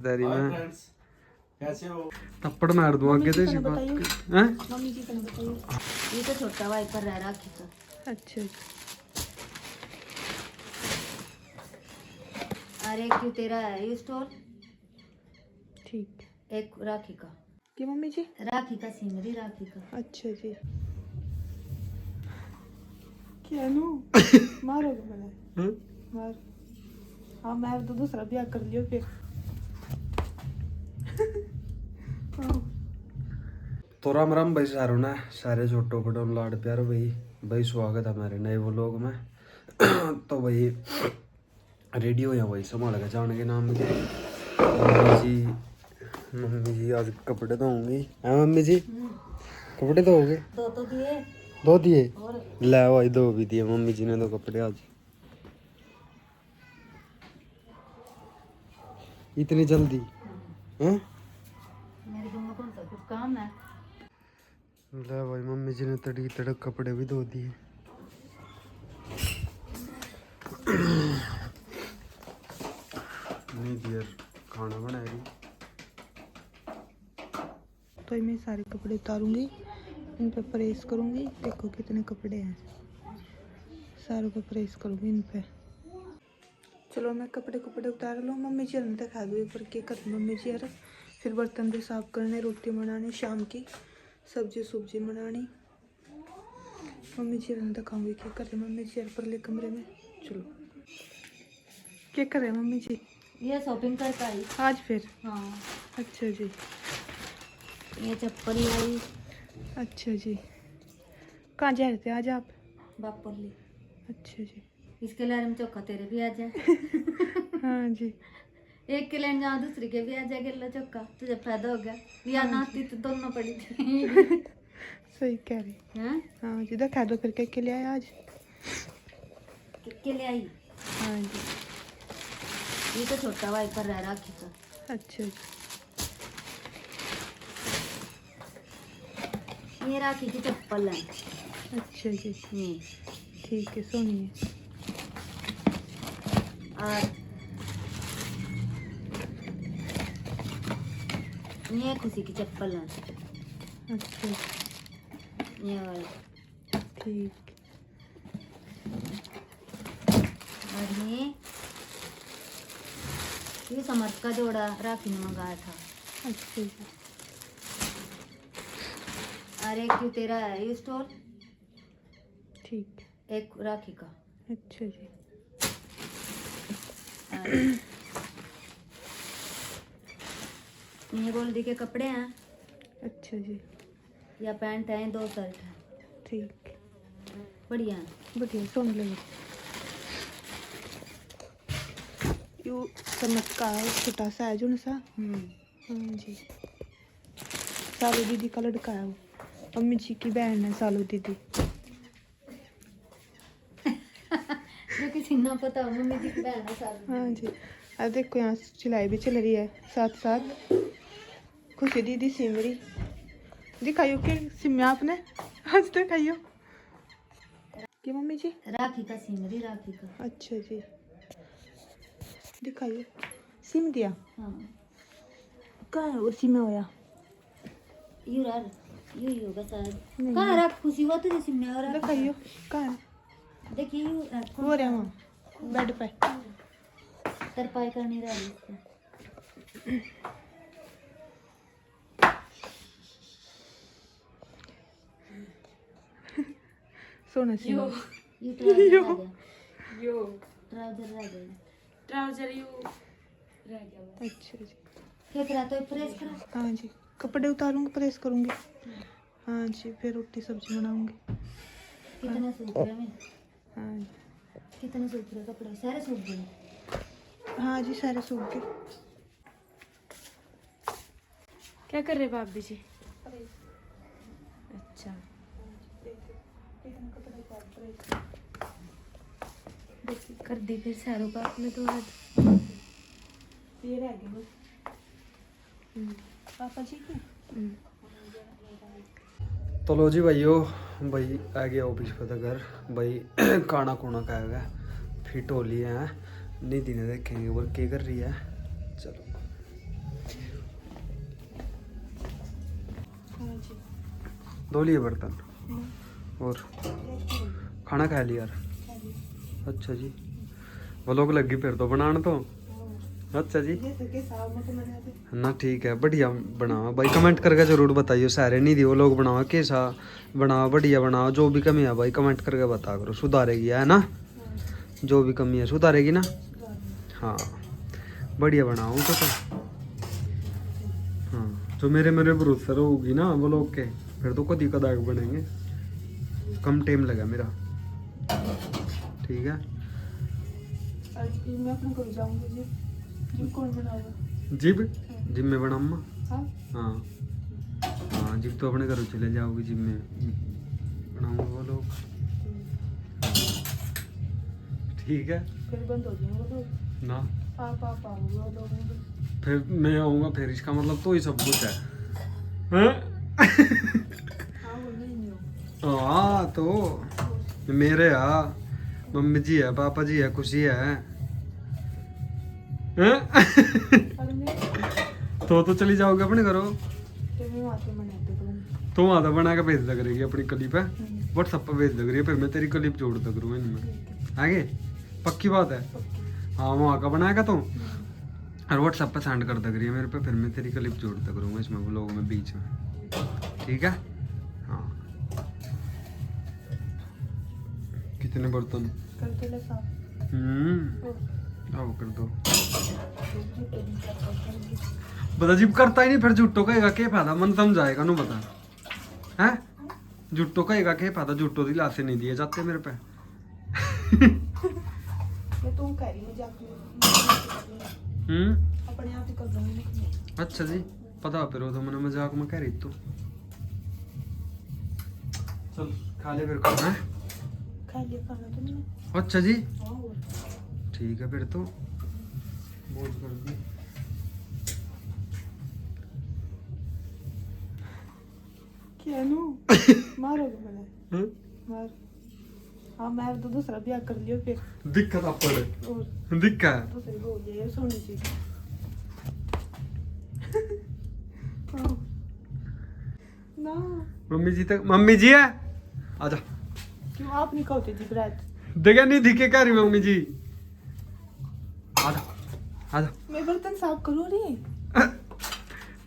तेरी हाय मैं फ्रेंड्स, कैसे हो? थप्पड़ मार दूं आगे से मम्मी शिवा बताइए। हैं। मम्मी जी को ना बताइए। ये तो छोटा वाइपर रह राखी का। अच्छा अरे क्यों तेरा है ये स्टोर? ठीक एक राखी का, कि मम्मी जी। राखी का सिमरी राखी का। अच्छा जी। क्या नो मारोगे मैंने? हैं? मार। हाँ मार तो दूसरा ब्याह कर लियो फिर। हाँ। तो राम राम भाई सारों ने सारे छोटो बड़ो लाड प्यारो भाई भाई स्वागत है हमारे नए व्लॉग में। तो भाई रेडी हो या भाई संभाल के जाने के नाम के मम्मी जी आज कपड़े धोंगी है मम्मी जी कपड़े धोगे दो तो दिए धो दिए और ले भाई दो भी दिए मम्मी जी ने तो कपड़े आज इतनी जल्दी हैं। मेरे को में कौन सा कुछ काम है? ले भाई मम्मी जी ने तड़ी तड़क कपड़े भी धो दिए। नहीं डियर खाना बनाएगी तो मैं सारे कपड़े उतारूंगी, इन पे प्रेस करूंगी। देखो कितने कपड़े हैं, सारों पे प्रेस करूंगी इन पे। चलो मैं कपड़े उतार लूँ। मम्मी जी ने दिखा दूँ एक बार क्या करती मम्मी जी यार। फिर बर्तन भी साफ करने, रोटी बनानी, शाम की सब्जी बनानी। मम्मी जी ने दिखाऊंगी क्या कर रहे मम्मी जी यार परले कमरे में। चलो क्या कर रहे मम्मी जी? ये शॉपिंग करके आई। आज फिर? हाँ, अच्छा जी। ये चप्पल लाई अच्छा जी। कहाँ जा रहे थे आज आप? बापर ली। अच्छा जी। इसके लिए हम चौका तेरे भी आ जाए। हाँ जी। एक के लेने जाओ दूसरे के भी आ जाए गिल्ला चौका, तुझे फायदा हो गया। या नाती तो दोनों पड़ी थी। सही कह रही। हैं? हाँ जी। दिखा दो फिर क्या ले आए आज? के लिए आई? हाँ जी। ये तो छोटा वाइपर रह राखी का। अच्छा जी। ये राखी की चप्पल है। अच्छा जी। ये ठीक है सुनिए। और ये खुशी की चप्पल है। अच्छा जी। ये वाली। ठीक। और ये समर्थ का जोड़ा राखी ने मंगाया था। अच्छा जी। अरे क्यों तेरा है ये स्टोर? ठीक। एक राखी का। अच्छा जी। और ये गोल्डी के कपड़े हैं। अच्छा जी। या पैंट है, दो शर्ट है। ठीक। बढ़िया है। बढ़िया सुन लो। यू चमत्कार छोटा सा है जो सा। हाँ जी। सालू दीदी का लड़का है वो। मम्मी जी की बहन है सालू दीदी। जो किसी ना पता हो मम्मी जी की बहन है सालू। हाँ जी। अब देखो यहाँ सिलाई भी चल रही है साथ साथ। खुशी दीदी सिमरी दिखाइयो के सिम आपने आज दिखाइयो कि मम्मी जी। राखी का सिमरी राखी का। अच्छा जी। दिखाइयो सिम दिया। हाँ, कहाँ है वो सिम होया? यू यार यू होगा शायद। नहीं। कहाँ राख खुशी हुआ तुझे सिमने और दिखाइयो कहाँ है? देखिए यू वो रहा वहाँ बेड पे। तरपाई कर नहीं रहा है इसको। सोना सिम। यू ट्राउजर रह गया। अच्छा जी। फेंक रहा तो प्रेस करा। हाँ जी। कपड़े उतारूंगी प्रेस करूंगी। हाँ जी। फिर रोटी सब्जी बनाऊंगी। कितने सूख रहे हैं? हाँ जी। कितने सूख रहे कपड़े? सारे सूख गए। हाँ जी सारे सूख गए। क्या कर रहे भाभी जी? अच्छा कर दी फिर सारों का आपने तो आज। ये रह गए बस। पापा जी के। तो लो जी भाइयों भाई आ गया ऑफिस पे घर भाई खाना खुना खाएगा फिट हो लिए हैं। निधि ने देखेंगे वो क्या कर रही है। चलो हाँ जी। धो लिए बर्तन और खाना खा लिया यार। अच्छा जी, व्लॉग लगी फिर तो बनाना तो। अच्छा जी ना, ठीक है, बढ़िया बनाओ भाई। कमेंट करके जरूर बताइए, सारे नहीं दियो लोग बनाओ कैसा बनाओ, बढ़िया बनाओ। जो भी कमी है भाई कमेंट करके बता करो, सुधारेगी है ना। जो भी कमी है सुधारेगी ना। हाँ बढ़िया बनाओ तो। हाँ जो मेरे भरोसे होगी ना व्लॉग के, फिर तो कदी कदाक बनेंगे। कम टाइम लगा मेरा, ठीक है। मैं अपने घर जाऊंगी जी। जिम कौन बनाएगा? जिम में बनाऊंगा। हाँ हाँ हाँ, जिम तो अपने घरों चले जाओगी, जिम में बनाऊंगा वो लोग, ठीक है। फिर बंद हो जाएंगे वो लोग। ना आप आओगे वो लोग। फिर मैं आऊँगा, फिर इसका मतलब तो ही सब कुछ है, हैं? हाँ वो नहीं हो। हाँ तो मेरे मम्मी जी है, पापा जी है, खुशी है, हैं? अरे नहीं तो चली जाओगे अपने घरों। तो मैं वहाँ से बनाते करूँगी। तो वहाँ तो बना के भेज दे करेगी अपनी क्लिप है, व्हाट्सएप पर भेज दे करिए, फिर मैं तेरी क्लिप जोड़ दे करूँगा इनमें, आगे पक्की बात है। हाँ वहाँ का बनाएगा तो, और व्हाट्सएप पर सेंड कर दे करिए मेरे पे, फिर मैं तेरी क्लिप जोड़ दे करूँगा इसमें व्लॉग में बीच में, ठीक है। हाँ कितने बर्तन? करते ले साफ। आओ कर दो। बता जिप करता ही नहीं, फिर झूठो कहेगा क्या फायदा, मन समझाएगा नु बता है। झूठो कहेगा क्या फायदा, झूठो दी लाशें नहीं दिए जाते मेरे पे। मैं तुम कह रही मजाक में। अपने आप ही कर दूंगी। अच्छा जी, पता फिर वो तो मैंने मजाक में कह रही तू। चल खा ले फिर खाना है। खा लिया खाना तुमने? अच्छा जी हाँ और ठीक है फिर तो मौज कर दी। क्या नु मारोगे मैंने? मार। हाँ मैं तो दूसरा ब्याह कर लियो फिर। दिक्कत आप पड़े और दिक्का दूसरी बोल दिया सोनी जी। ना मम्मी जी तक, मम्मी जी है आजा। क्यों आप नहीं कहते जी ब्रात? देखा नहीं दिखे कह रही मम्मी जी, आजा आजा। मैं बर्तन साफ करूँ रे।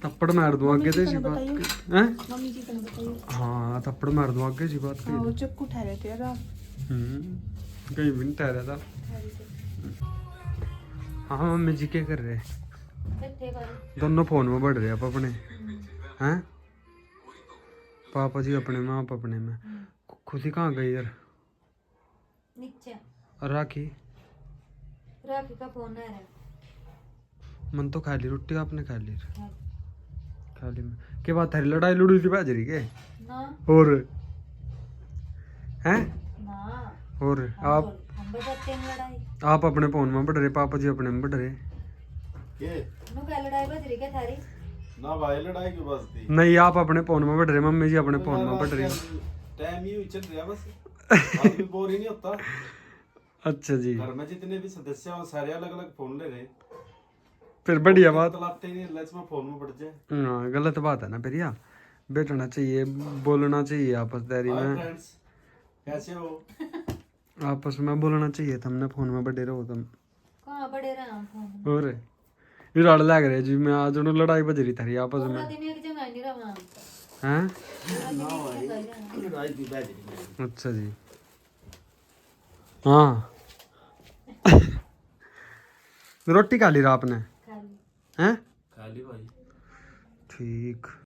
थप्पड़ मार दूं आगे से बात हैं। मम्मी जी को बताइए। हाँ थप्पड़ मार दूं आगे जी बात हाँ वो की। चक्कू ठहरे थे यार। कहीं भी नहीं ठहरा था। हाँ मम्मी जी क्या कर रहे हैं? दोनों फोन में बढ़ रहे आप अपने हैं, पापा जी अपने में, आप अपने में। खुशी कहाँ गई यार? नीचे राखी राखी का फोन आ रहा है। मन तो खा ली रोटी, आपने खा ली? खा ली में के बाद थारी लड़ाई लड़ी थी बाजरी के ना और हैं ना और आप हम बजाते हैं लड़ाई। आप अपने फोन में बढ़ रहे, पापा जी अपने में बढ़ रहे। नो क्या लड़ाई बज रही क्या थारी? ना भाई लड़ाई क्यों बजती? नहीं आप अपने फोन में बढ़ रहे, मम्मी जी अपने फोन में बढ़ रही। टाइम ही चल रहा बस, आदमी बोर ही नहीं होता। अच्छा जी घर में जितने भी सदस्य हैं वो सारे अलग अलग फोन ले रहे, फिर बढ़िया बात। चलाते ही नहीं, लच में फोन में बढ़ जाए। हाँ गलत बात है ना फिर यार, बैठना चाहिए, बोलना चाहिए आपस दारी हाय में, फ्रेंड्स कैसे हो? आपस में बोलना चाहिए। तुमने फोन में बढ़े रहो तुम कहाँ बड़े रहे हम फोन? और ये लड़ लग रहे जी, मैं आज उन्होंने लड़ाई बज रही थी आपस पूरा में दिन एक जगह नहीं रहा हैं। लड़ाई की बैठ अच्छा जी हाँ। रोटी खा ली आपने खाली हैं? खाली भाई ठीक।